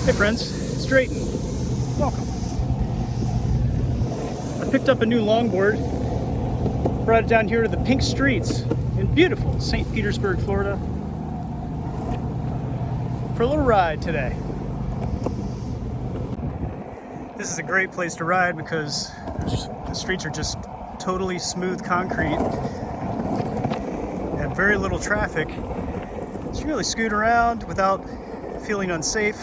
Hey friends, it's Drayton. Welcome. I picked up a new longboard, brought it down here to the pink streets in beautiful St. Petersburg, Florida, for a little ride today. This is a great place to ride because the streets are just totally smooth concrete and very little traffic. So you can really scoot around without feeling unsafe.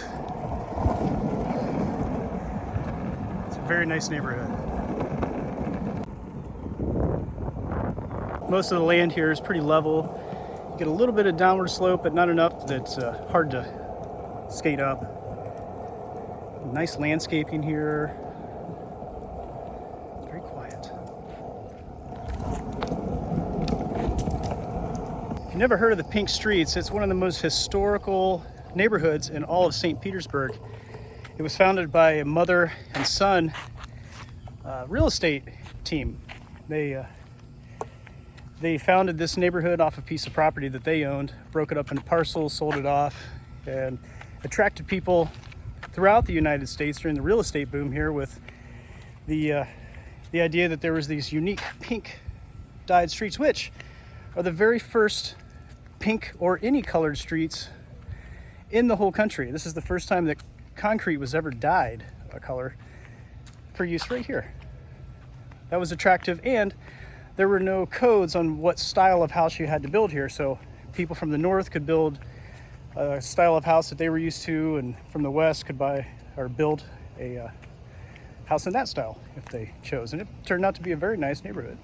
It's a very nice neighborhood. Most of the land here is pretty level. You get a little bit of downward slope, but not enough that it's hard to skate up. Nice landscaping here. Very quiet. If you've never heard of the Pink Streets, it's one of the most historical neighborhoods in all of St. Petersburg. It was founded by a mother and son real estate team. They founded this neighborhood off a piece of property that they owned, broke it up into parcels, sold it off, and attracted people throughout the United States during the real estate boom here with the idea that there was these unique pink dyed streets, which are the very first pink or any colored streets in the whole country. This is the first time that concrete was ever dyed a color for use right here. That was attractive, and there were no codes on what style of house you had to build here, so people from the north could build a style of house that they were used to, and from the west could buy or build a house in that style if they chose, and it turned out to be a very nice neighborhood.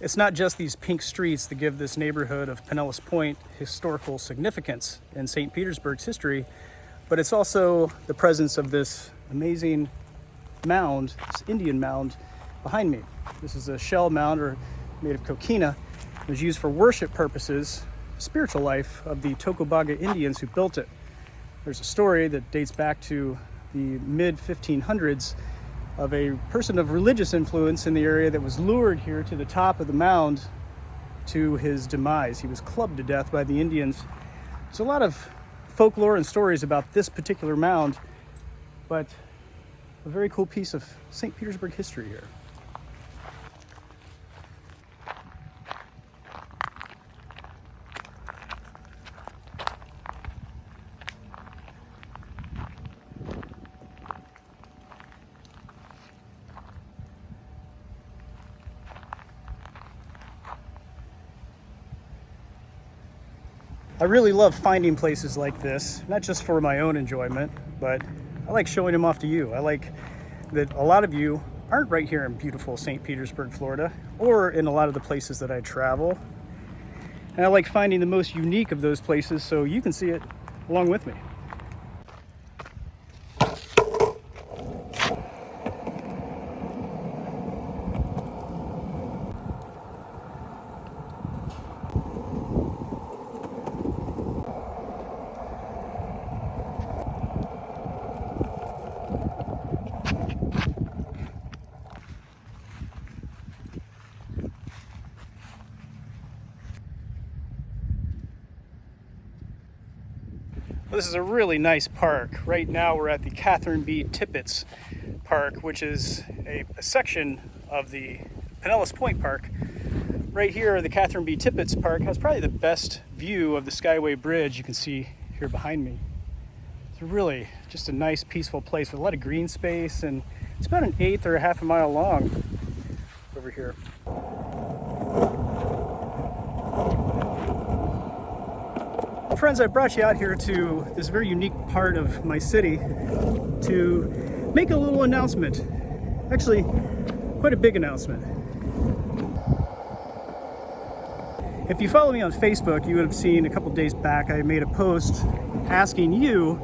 It's not just these pink streets that give this neighborhood of Pinellas Point historical significance in St. Petersburg's history, but it's also the presence of this amazing mound, this Indian mound behind me. This is a shell mound or made of coquina. It was used for worship purposes, spiritual life of the Tocobaga Indians who built it. There's a story that dates back to the mid-1500s of a person of religious influence in the area that was lured here to the top of the mound to his demise. He was clubbed to death by the Indians. There's a lot of folklore and stories about this particular mound, but a very cool piece of St. Petersburg history here. I really love finding places like this, not just for my own enjoyment, but I like showing them off to you. I like that a lot of you aren't right here in beautiful St. Petersburg, Florida, or in a lot of the places that I travel. And I like finding the most unique of those places so you can see it along with me. This is a really nice park. Right now we're at the Tippets Park, which is a section of the Pinellas Point Park. Right here, the Tippets Park has probably the best view of the Skyway Bridge you can see here behind me. It's really just a nice, peaceful place with a lot of green space, and it's about an eighth or a half a mile long over here. Well, friends, I brought you out here to this very unique part of my city to make a little announcement. Actually, quite a big announcement. If you follow me on Facebook, you would have seen a couple days back I made a post asking you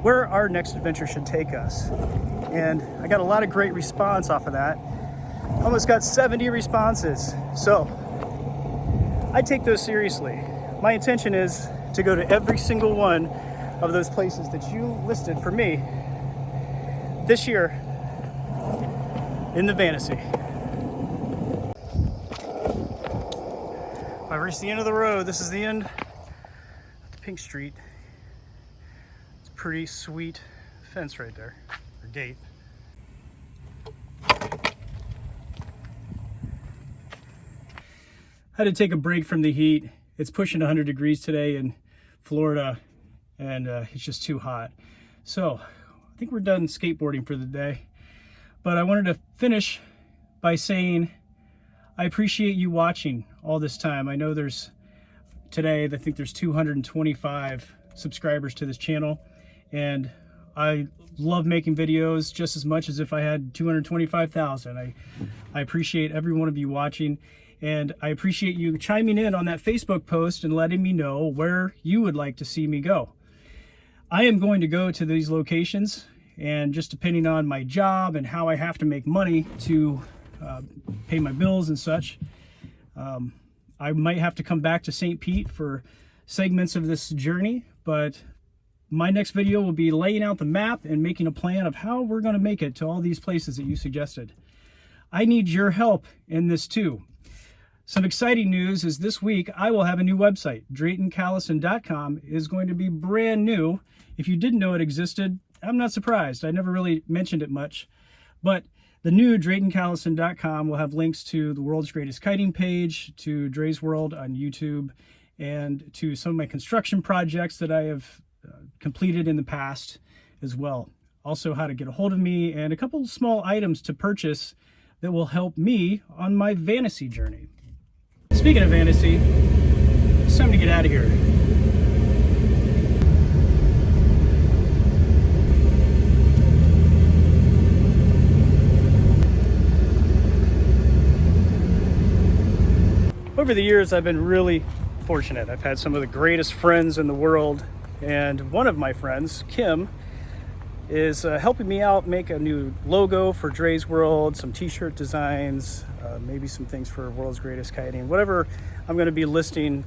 where our next adventure should take us. And I got a lot of great response off of that. Almost got 70 responses. So I take those seriously. My intention is to go to every single one of those places that you listed for me this year in the Fantasy. I've reached the end of the road. This is the end of the Pink Street. It's a pretty sweet fence right there, or gate. Had to take a break from the heat. It's pushing 100 degrees today in Florida, and it's just too hot. So I think we're done skateboarding for the day. But I wanted to finish by saying I appreciate you watching all this time. I know today, I think there's 225 subscribers to this channel, and I love making videos just as much as if I had 225,000. I appreciate every one of you watching. And I appreciate you chiming in on that Facebook post and letting me know where you would like to see me go. I am going to go to these locations, and just depending on my job and how I have to make money to pay my bills and such, I might have to come back to St. Pete for segments of this journey, but my next video will be laying out the map and making a plan of how we're going to make it to all these places that you suggested. I need your help in this too. Some exciting news is this week I will have a new website. DraytonCallison.com is going to be brand new. If you didn't know it existed, I'm not surprised. I never really mentioned it much. But the new DraytonCallison.com will have links to the World's Greatest Kiting page, to Dre's World on YouTube, and to some of my construction projects that I have completed in the past as well. Also how to get a hold of me, and a couple small items to purchase that will help me on my fantasy journey. Speaking of fantasy, it's time to get out of here. Over the years, I've been really fortunate. I've had some of the greatest friends in the world, and one of my friends, Kim, is helping me out make a new logo for Dre's World, some t-shirt designs, maybe some things for World's Greatest Kiting, whatever I'm going to be listing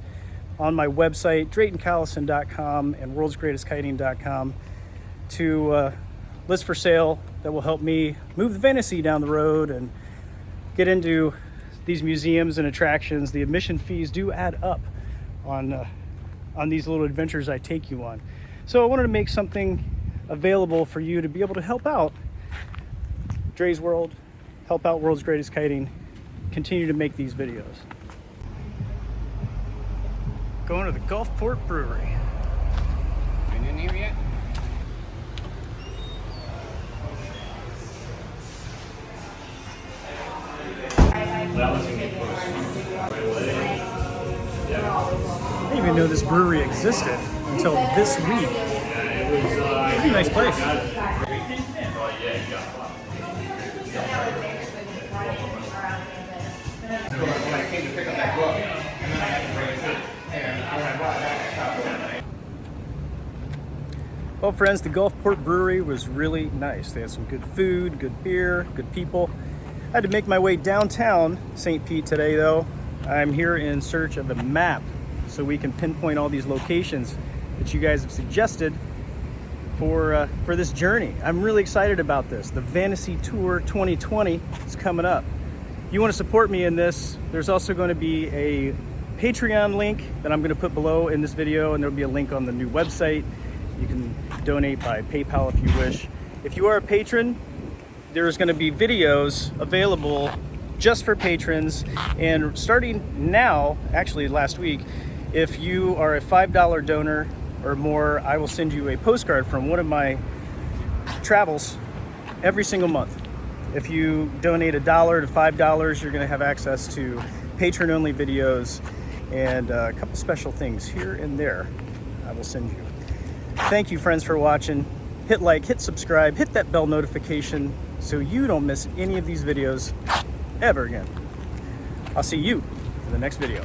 on my website, DraytonCallison.com and World'sGreatestKiting.com, to list for sale that will help me move the fantasy down the road and get into these museums and attractions. The admission fees do add up on these little adventures I take you on. So I wanted to make something available for you to be able to help out Dre's World, help out World's Greatest Kiting, continue to make these videos. Going to the Gulfport Brewery. Been in here yet? I didn't even know this brewery existed until this week. It's a nice place. When I came to pick up that book, and then I had to bring it to, and when I brought it back, I stopped. Well, friends, the Gulfport Brewery was really nice. They had some good food, good beer, good people. I had to make my way downtown St. Pete today, though. I'm here in search of a map so we can pinpoint all these locations that you guys have suggested for this journey. I'm really excited about this. The Fantasy Tour 2020 is coming up. If you want to support me in this, there's also going to be a Patreon link that I'm going to put below in this video, and there'll be a link on the new website. You can donate by PayPal if you wish. If you are a patron, there's going to be videos available just for patrons, and starting now, actually last week, if you are a $5 donor or more, I will send you a postcard from one of my travels every single month. If you donate $1 to $5, you're going to have access to patron-only videos and a couple special things here and there I will send you. Thank you, friends, for watching. Hit like, hit subscribe, hit that bell notification so you don't miss any of these videos ever again. I'll see you in the next video.